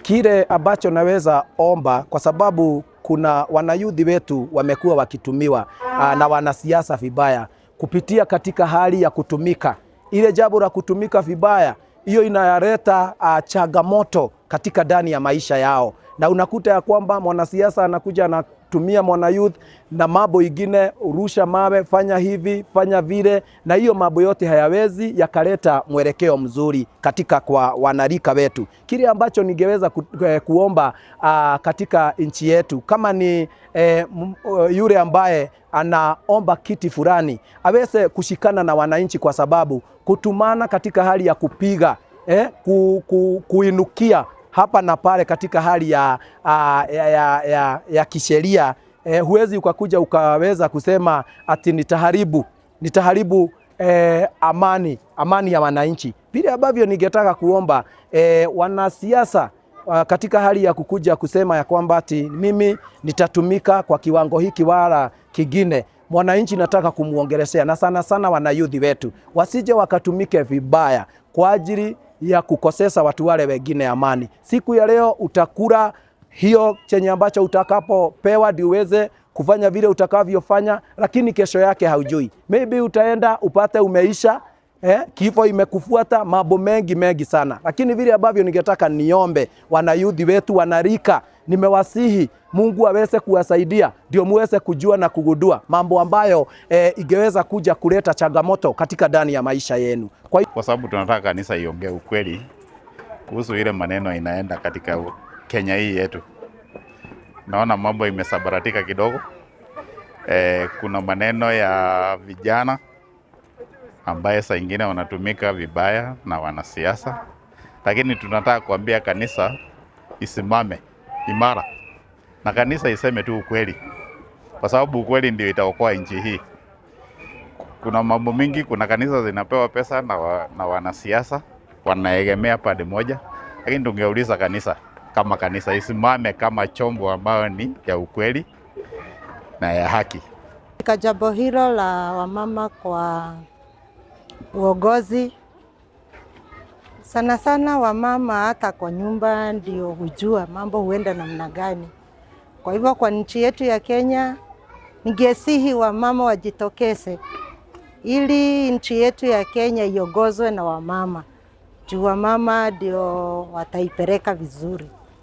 Kile ambacho naweza omba, kwa sababu kuna wanayuthi wetu wamekuwa wakitumiwa na wanasiasa vibaya kupitia katika hali ya kutumika. Ile jambo la kutumika vibaya, hiyo inaleta changamoto katika ndani ya maisha yao, na unakuta ya kwamba mwanasiasa anakuja anatumia mwanayuth na mambo ingine, urusha mawe, fanya hivi, fanya vile, na hiyo mambo yote hayawezi yakaleta mwelekeo mzuri katika kwa wanarika wetu. Kile ambacho ningeweza kuomba katika nchi yetu, kama ni yule ambaye anaomba kiti fulani, aweze kushikana na wananchi, kwa sababu kutumana katika hali ya kupiga kuinukia hapa na pale katika hali ya kisheria, huwezi ukakuja ukaweza kusema ati nitaharibu amani ya wananchi. Vile ambavyo ningetaka kuomba wanasiasa katika hali ya kukuja kusema ya kwamba ati mimi nitatumika kwa kiwango hiki wala kingine, mwananchi nataka kumuongeleshea, na sana sana wanayuthi wetu wasije wakatumike vibaya kwa ajili ya kukosesa watu wale wengine amani. Siku ya leo utakula hiyo chenye ambacho utakapopewa ndio uweze kufanya vile utakavyofanya, lakini kesho yake haujui. Maybe utaenda upate umeisha, kifo imekufuata, mambo mengi sana. Lakini vile ambavyo ningetaka niombe wanayuthi wetu, wanarika, nimewasihi Mungu aweze kuwasaidia ndio muweze kujua na kugundua mambo ambayo ingeweza kuja kuleta changamoto katika ndani ya maisha yenu. Kwa sababu tunataka kanisa iongee ukweli kuhusu ile maneno inaenda katika Kenya hii yetu. Naona mambo imesabaratika kidogo. Kuna maneno ya vijana ambaye saa ingine wanatumika vibaya na wanasiasa, lakini tunataka kuambia kanisa isimame imara na kanisa iseme tu ukweli, kwa sababu ukweli ndio itaokoa nchi hii. Kuna mambo mingi, kuna kanisa zinapewa pesa na wanasiasa wanaegemea pande moja, lakini tungeuliza kanisa kama kanisa isimame kama chombo ambayo ni ya ukweli na ya haki. Katika jambo hilo la wamama kwa uongozi, sana sana wamama hata kwa nyumba ndio hujua mambo huenda namna gani. Kwa hivyo kwa nchi yetu ya Kenya, ningesihi wamama wajitokeze ili nchi yetu ya Kenya iongozwe na wamama. Juu wamama ndio wataipeleka vizuri.